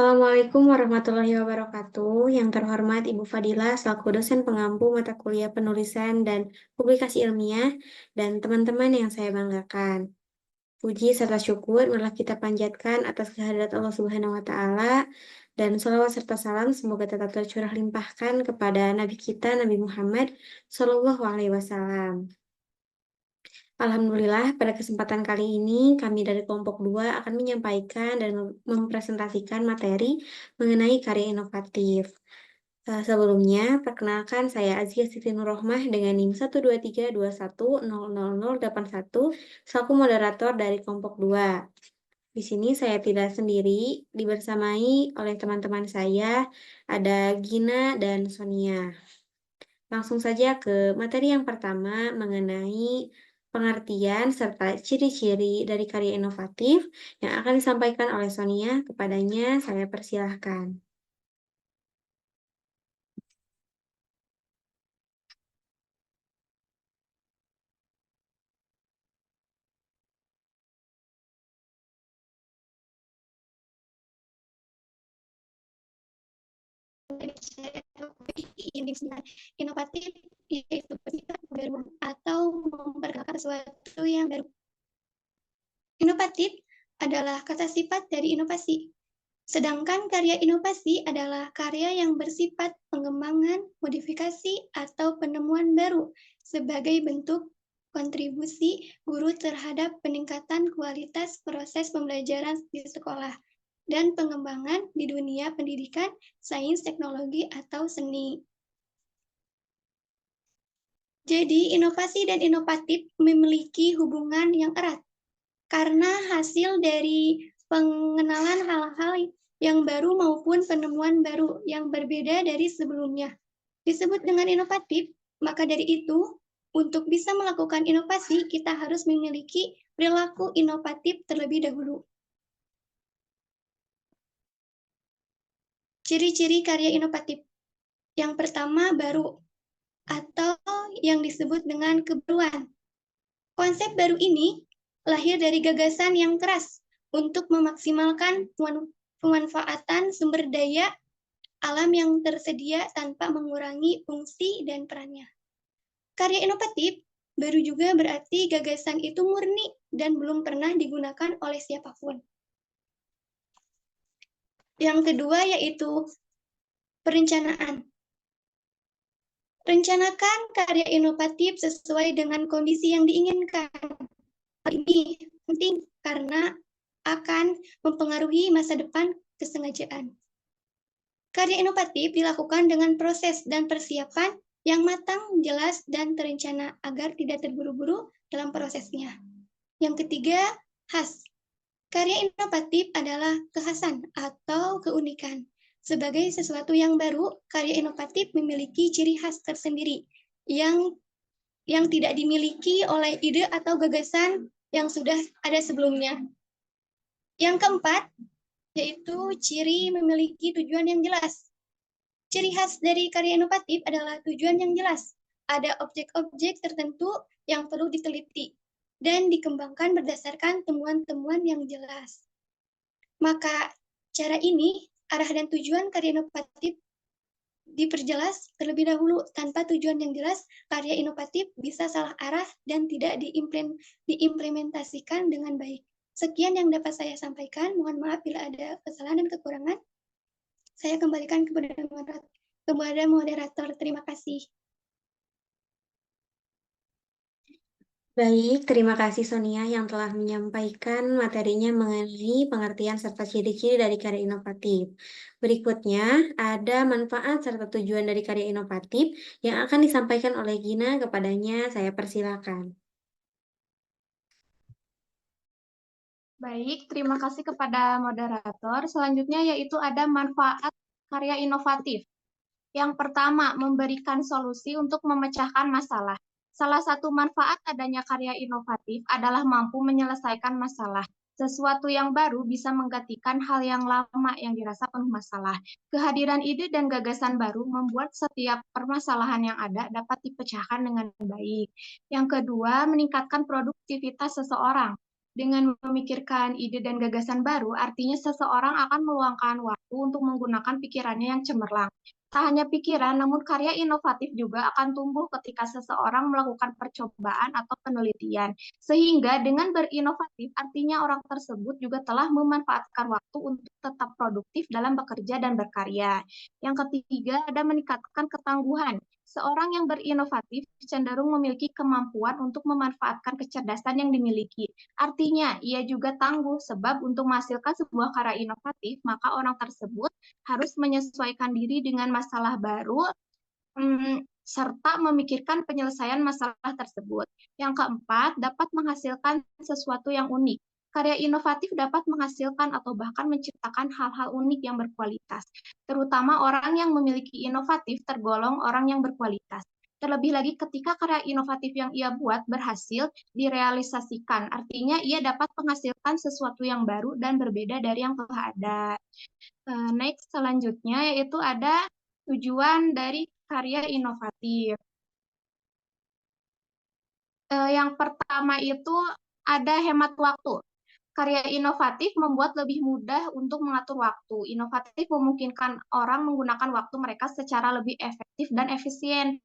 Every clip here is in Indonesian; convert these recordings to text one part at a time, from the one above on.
Assalamualaikum warahmatullahi wabarakatuh. Yang terhormat Ibu Fadila selaku dosen pengampu mata kuliah penulisan dan publikasi ilmiah dan teman-teman yang saya banggakan. Puji serta syukur marilah kita panjatkan atas kehadirat Allah Subhanahu wa taala dan salawat serta salam semoga tetap tercurah limpahkan kepada Nabi kita Nabi Muhammad Shallallahu alaihi wasallam. Alhamdulillah, pada kesempatan kali ini kami dari kelompok 2 akan menyampaikan dan mempresentasikan materi mengenai karya inovatif. Sebelumnya, perkenalkan saya Azia Siti Nurrohmah dengan NIM 12321000081 selaku moderator dari kelompok 2. Di sini saya tidak sendiri, dibersamai oleh teman-teman saya, ada Gina dan Sonia. Langsung saja ke materi yang pertama mengenai pengertian serta ciri-ciri dari karya inovatif yang akan disampaikan oleh Sonia. Kepadanya saya persilahkan. Inovatif yaitu bersifat baru atau memperkenalkan sesuatu yang baru. Inovatif adalah kata sifat dari inovasi. Sedangkan karya inovasi adalah karya yang bersifat pengembangan, modifikasi, atau penemuan baru sebagai bentuk kontribusi guru terhadap peningkatan kualitas proses pembelajaran di sekolah dan pengembangan di dunia pendidikan, sains, teknologi, atau seni. Jadi, inovasi dan inovatif memiliki hubungan yang erat karena hasil dari pengenalan hal-hal yang baru maupun penemuan baru yang berbeda dari sebelumnya. Disebut dengan inovatif, maka dari itu, untuk bisa melakukan inovasi, kita harus memiliki perilaku inovatif terlebih dahulu. Ciri-ciri karya inovatif. Yang pertama, baru atau yang disebut dengan kebaruan. Konsep baru ini lahir dari gagasan yang keras untuk memaksimalkan pemanfaatan sumber daya alam yang tersedia tanpa mengurangi fungsi dan perannya. Karya inovatif baru juga berarti gagasan itu murni dan belum pernah digunakan oleh siapapun. Yang kedua yaitu perencanaan. Rencanakan karya inovatif sesuai dengan kondisi yang diinginkan. Hal ini penting karena akan mempengaruhi masa depan kesengajaan. Karya inovatif dilakukan dengan proses dan persiapan yang matang, jelas, dan terencana agar tidak terburu-buru dalam prosesnya. Yang ketiga, khas. Karya inovatif adalah kekhasan atau keunikan. Sebagai sesuatu yang baru, karya inovatif memiliki ciri khas tersendiri yang tidak dimiliki oleh ide atau gagasan yang sudah ada sebelumnya. Yang keempat, yaitu ciri memiliki tujuan yang jelas. Ciri khas dari karya inovatif adalah tujuan yang jelas. Ada objek-objek tertentu yang perlu diteliti dan dikembangkan berdasarkan temuan-temuan yang jelas. Maka cara ini, arah dan tujuan karya inovatif diperjelas terlebih dahulu. Tanpa tujuan yang jelas, karya inovatif bisa salah arah dan tidak diimplementasikan dengan baik. Sekian yang dapat saya sampaikan. Mohon maaf bila ada kesalahan dan kekurangan. Saya kembalikan kepada moderator. Terima kasih. Baik, terima kasih Sonia yang telah menyampaikan materinya mengenai pengertian serta ciri-ciri dari karya inovatif. Berikutnya, ada manfaat serta tujuan dari karya inovatif yang akan disampaikan oleh Gina. Kepadanya saya persilakan. Baik, terima kasih kepada moderator. Selanjutnya yaitu ada manfaat karya inovatif. Yang pertama, memberikan solusi untuk memecahkan masalah. Salah satu manfaat adanya karya inovatif adalah mampu menyelesaikan masalah. Sesuatu yang baru bisa menggantikan hal yang lama yang dirasa penuh masalah. Kehadiran ide dan gagasan baru membuat setiap permasalahan yang ada dapat dipecahkan dengan baik. Yang kedua, meningkatkan produktivitas seseorang. Dengan memikirkan ide dan gagasan baru, artinya seseorang akan meluangkan waktu untuk menggunakan pikirannya yang cemerlang. Tak hanya pikiran, namun karya inovatif juga akan tumbuh ketika seseorang melakukan percobaan atau penelitian. Sehingga dengan berinovatif, artinya orang tersebut juga telah memanfaatkan waktu untuk tetap produktif dalam bekerja dan berkarya. Yang ketiga, ada meningkatkan ketangguhan. Seorang yang berinovatif cenderung memiliki kemampuan untuk memanfaatkan kecerdasan yang dimiliki. Artinya, ia juga tangguh sebab untuk menghasilkan sebuah karya inovatif, maka orang tersebut harus menyesuaikan diri dengan masalah baru, serta memikirkan penyelesaian masalah tersebut. Yang keempat, dapat menghasilkan sesuatu yang unik. Karya inovatif dapat menghasilkan atau bahkan menciptakan hal-hal unik yang berkualitas. Terutama orang yang memiliki inovatif tergolong orang yang berkualitas. Terlebih lagi ketika karya inovatif yang ia buat berhasil direalisasikan. Artinya ia dapat menghasilkan sesuatu yang baru dan berbeda dari yang telah ada. Next, selanjutnya yaitu ada tujuan dari karya inovatif. Yang pertama itu ada hemat waktu. Karya inovatif membuat lebih mudah untuk mengatur waktu. Inovatif memungkinkan orang menggunakan waktu mereka secara lebih efektif dan efisien.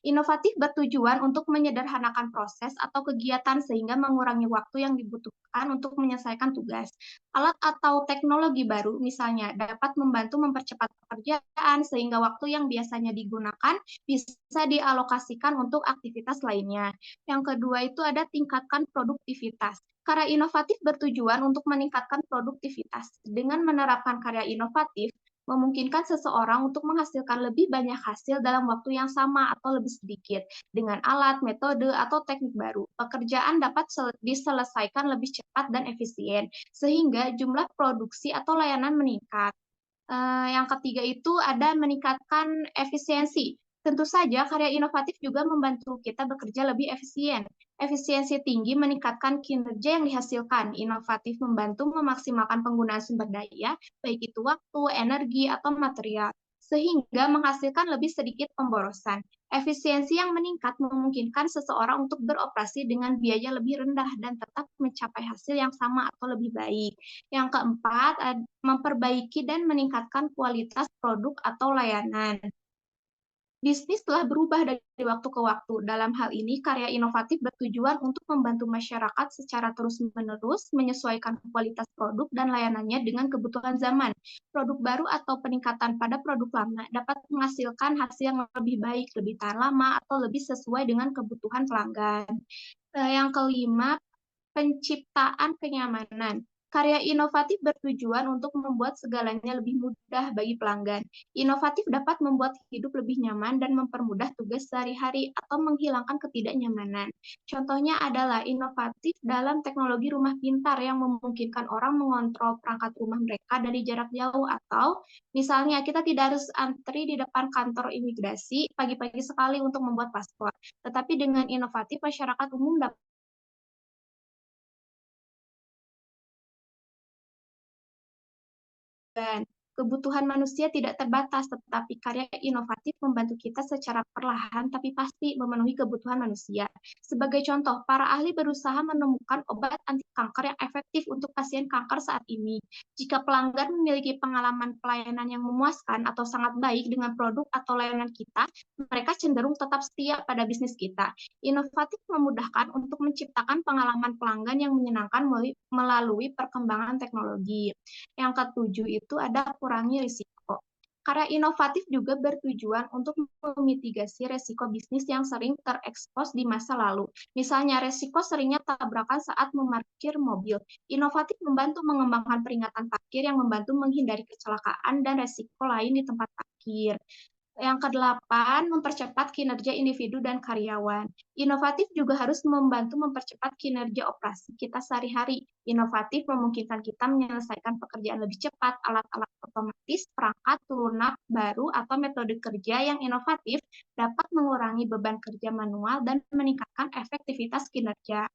Inovatif bertujuan untuk menyederhanakan proses atau kegiatan sehingga mengurangi waktu yang dibutuhkan untuk menyelesaikan tugas. Alat atau teknologi baru misalnya dapat membantu mempercepat pekerjaan sehingga waktu yang biasanya digunakan bisa dialokasikan untuk aktivitas lainnya. Yang kedua itu ada tingkatkan produktivitas. Karya inovatif bertujuan untuk meningkatkan produktivitas. Dengan menerapkan karya inovatif, memungkinkan seseorang untuk menghasilkan lebih banyak hasil dalam waktu yang sama atau lebih sedikit. Dengan alat, metode, atau teknik baru, pekerjaan dapat diselesaikan lebih cepat dan efisien, sehingga jumlah produksi atau layanan meningkat. Yang ketiga itu ada meningkatkan efisiensi. Tentu saja karya inovatif juga membantu kita bekerja lebih efisien. Efisiensi tinggi meningkatkan kinerja yang dihasilkan. Inovatif membantu memaksimalkan penggunaan sumber daya, baik itu waktu, energi, atau material, sehingga menghasilkan lebih sedikit pemborosan. Efisiensi yang meningkat memungkinkan seseorang untuk beroperasi dengan biaya lebih rendah dan tetap mencapai hasil yang sama atau lebih baik. Yang keempat, memperbaiki dan meningkatkan kualitas produk atau layanan. Bisnis telah berubah dari waktu ke waktu. Dalam hal ini, karya inovatif bertujuan untuk membantu masyarakat secara terus-menerus menyesuaikan kualitas produk dan layanannya dengan kebutuhan zaman. Produk baru atau peningkatan pada produk lama dapat menghasilkan hasil yang lebih baik, lebih tahan lama, atau lebih sesuai dengan kebutuhan pelanggan. Yang kelima, penciptaan kenyamanan. Karya inovatif bertujuan untuk membuat segalanya lebih mudah bagi pelanggan. Inovatif dapat membuat hidup lebih nyaman dan mempermudah tugas sehari-hari atau menghilangkan ketidaknyamanan. Contohnya adalah inovatif dalam teknologi rumah pintar yang memungkinkan orang mengontrol perangkat rumah mereka dari jarak jauh, atau misalnya kita tidak harus antri di depan kantor imigrasi pagi-pagi sekali untuk membuat paspor. Tetapi dengan inovatif, masyarakat umum dapat kebutuhan manusia tidak terbatas, tetapi karya inovatif membantu kita secara perlahan tapi pasti memenuhi kebutuhan manusia. Sebagai contoh, para ahli berusaha menemukan obat anti kanker yang efektif untuk pasien kanker saat ini. Jika pelanggan memiliki pengalaman pelayanan yang memuaskan atau sangat baik dengan produk atau layanan kita, mereka cenderung tetap setia pada bisnis kita. Inovatif memudahkan untuk menciptakan pengalaman pelanggan yang menyenangkan melalui perkembangan teknologi. Yang ketujuh itu ada kurangi risiko. Karya inovatif juga bertujuan untuk memitigasi risiko bisnis yang sering terekspos di masa lalu. Misalnya, risiko seringnya tabrakan saat memarkir mobil. Inovatif membantu mengembangkan peringatan parkir yang membantu menghindari kecelakaan dan risiko lain di tempat parkir. Yang kedelapan, mempercepat kinerja individu dan karyawan. Inovatif juga harus membantu mempercepat kinerja operasi kita sehari-hari. Inovatif memungkinkan kita menyelesaikan pekerjaan lebih cepat. Alat-alat otomatis, perangkat lunak baru, atau metode kerja yang inovatif dapat mengurangi beban kerja manual dan meningkatkan efektivitas kinerja.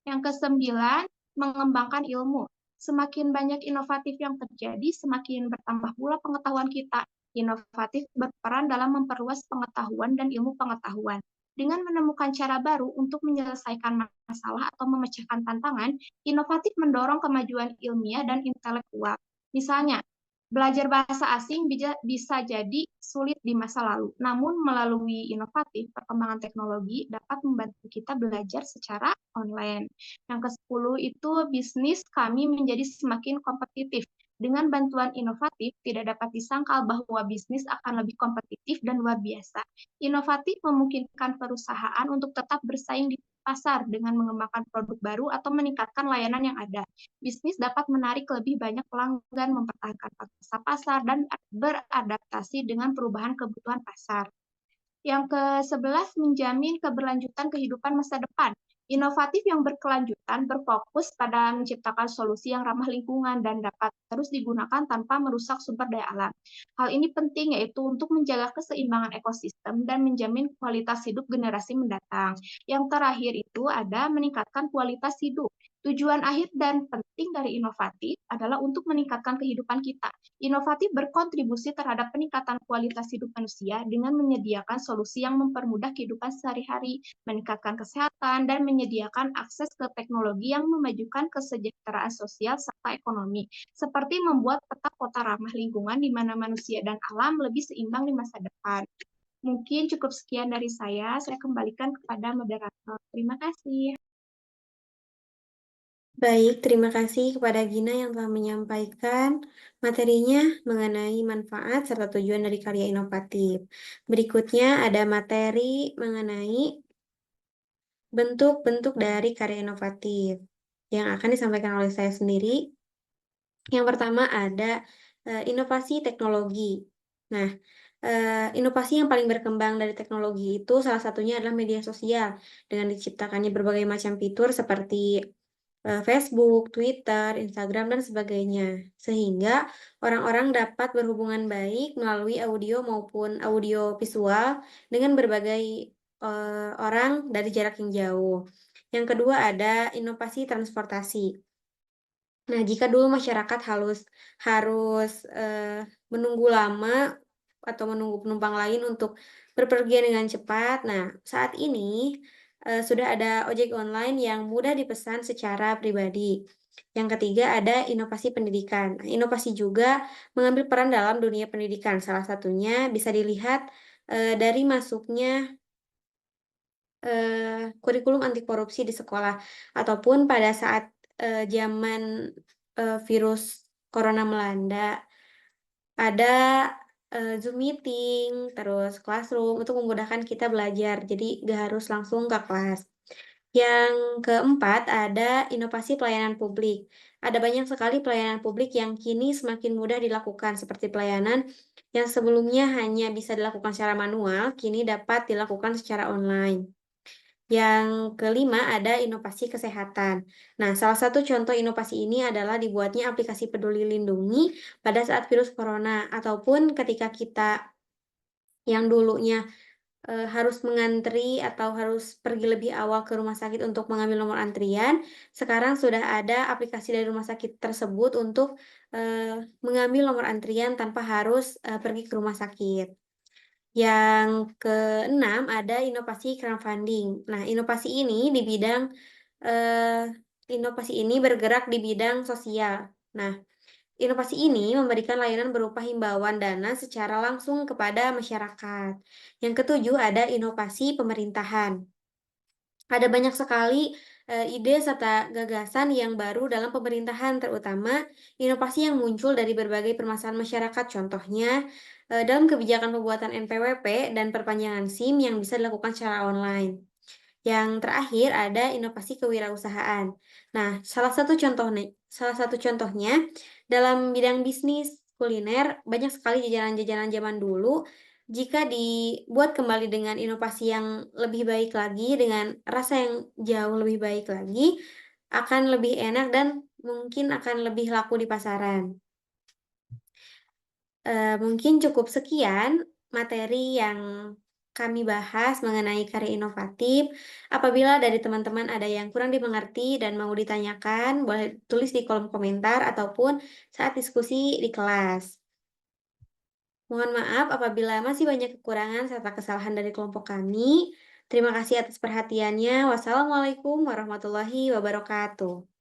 Yang kesembilan, mengembangkan ilmu. Semakin banyak inovatif yang terjadi, semakin bertambah pula pengetahuan kita. Inovatif berperan dalam memperluas pengetahuan dan ilmu pengetahuan. Dengan menemukan cara baru untuk menyelesaikan masalah atau memecahkan tantangan, inovatif mendorong kemajuan ilmiah dan intelektual. Misalnya, belajar bahasa asing bisa jadi sulit di masa lalu, namun melalui inovatif, perkembangan teknologi dapat membantu kita belajar secara online. Yang ke-10 itu bisnis kami menjadi semakin kompetitif. Dengan bantuan inovatif, tidak dapat disangkal bahwa bisnis akan lebih kompetitif dan luar biasa. Inovatif memungkinkan perusahaan untuk tetap bersaing di pasar dengan mengembangkan produk baru atau meningkatkan layanan yang ada. Bisnis dapat menarik lebih banyak pelanggan, mempertahankan pangsa pasar, dan beradaptasi dengan perubahan kebutuhan pasar. Yang ke-11, menjamin keberlanjutan kehidupan masa depan. Inovatif yang berkelanjutan berfokus pada menciptakan solusi yang ramah lingkungan dan dapat terus digunakan tanpa merusak sumber daya alam. Hal ini penting yaitu untuk menjaga keseimbangan ekosistem dan menjamin kualitas hidup generasi mendatang. Yang terakhir itu ada meningkatkan kualitas hidup. Tujuan akhir dan penting dari inovatif adalah untuk meningkatkan kehidupan kita. Inovatif berkontribusi terhadap peningkatan kualitas hidup manusia dengan menyediakan solusi yang mempermudah kehidupan sehari-hari, meningkatkan kesehatan, dan menyediakan akses ke teknologi yang memajukan kesejahteraan sosial serta ekonomi, seperti membuat peta kota ramah lingkungan di mana manusia dan alam lebih seimbang di masa depan. Mungkin cukup sekian dari saya kembalikan kepada moderator. Terima kasih. Baik, terima kasih kepada Gina yang telah menyampaikan materinya mengenai manfaat serta tujuan dari karya inovatif. Berikutnya ada materi mengenai bentuk-bentuk dari karya inovatif yang akan disampaikan oleh saya sendiri. Yang pertama ada inovasi teknologi. Nah, inovasi yang paling berkembang dari teknologi itu salah satunya adalah media sosial dengan diciptakannya berbagai macam fitur seperti Facebook, Twitter, Instagram, dan sebagainya. Sehingga orang-orang dapat berhubungan baik melalui audio maupun audio visual dengan berbagai orang dari jarak yang jauh. Yang kedua ada inovasi transportasi. Nah, jika dulu masyarakat harus menunggu lama atau menunggu penumpang lain untuk berpergian dengan cepat, nah saat ini sudah ada ojek online yang mudah dipesan secara pribadi. Yang ketiga ada inovasi pendidikan. Nah, inovasi juga mengambil peran dalam dunia pendidikan. Salah satunya bisa dilihat dari masuknya kurikulum anti korupsi di sekolah ataupun pada saat zaman virus corona melanda, ada Zoom meeting, terus classroom untuk memudahkan kita belajar, jadi nggak harus langsung ke kelas. Yang keempat, ada inovasi pelayanan publik. Ada banyak sekali pelayanan publik yang kini semakin mudah dilakukan, seperti pelayanan yang sebelumnya hanya bisa dilakukan secara manual, kini dapat dilakukan secara online. Yang kelima ada inovasi kesehatan. Nah, salah satu contoh inovasi ini adalah dibuatnya aplikasi Peduli Lindungi pada saat virus corona, ataupun ketika kita yang dulunya harus mengantri atau harus pergi lebih awal ke rumah sakit untuk mengambil nomor antrian, sekarang sudah ada aplikasi dari rumah sakit tersebut untuk mengambil nomor antrian tanpa harus pergi ke rumah sakit. Yang keenam ada inovasi crowdfunding. Nah, inovasi ini bergerak di bidang sosial. Nah, inovasi ini memberikan layanan berupa himbauan dana secara langsung kepada masyarakat. Yang ketujuh ada inovasi pemerintahan. Ada banyak sekali ide serta gagasan yang baru dalam pemerintahan, terutama inovasi yang muncul dari berbagai permasalahan masyarakat. Contohnya, dalam kebijakan pembuatan NPWP dan perpanjangan SIM yang bisa dilakukan secara online. Yang terakhir ada inovasi kewirausahaan. Nah, salah satu contohnya dalam bidang bisnis kuliner, banyak sekali jajanan-jajanan zaman dulu jika dibuat kembali dengan inovasi yang lebih baik lagi, dengan rasa yang jauh lebih baik lagi, akan lebih enak dan mungkin akan lebih laku di pasaran. Mungkin cukup sekian materi yang kami bahas mengenai karya inovatif. Apabila dari teman-teman ada yang kurang dimengerti dan mau ditanyakan, boleh tulis di kolom komentar ataupun saat diskusi di kelas. Mohon maaf apabila masih banyak kekurangan serta kesalahan dari kelompok kami. Terima kasih atas perhatiannya. Wassalamualaikum warahmatullahi wabarakatuh.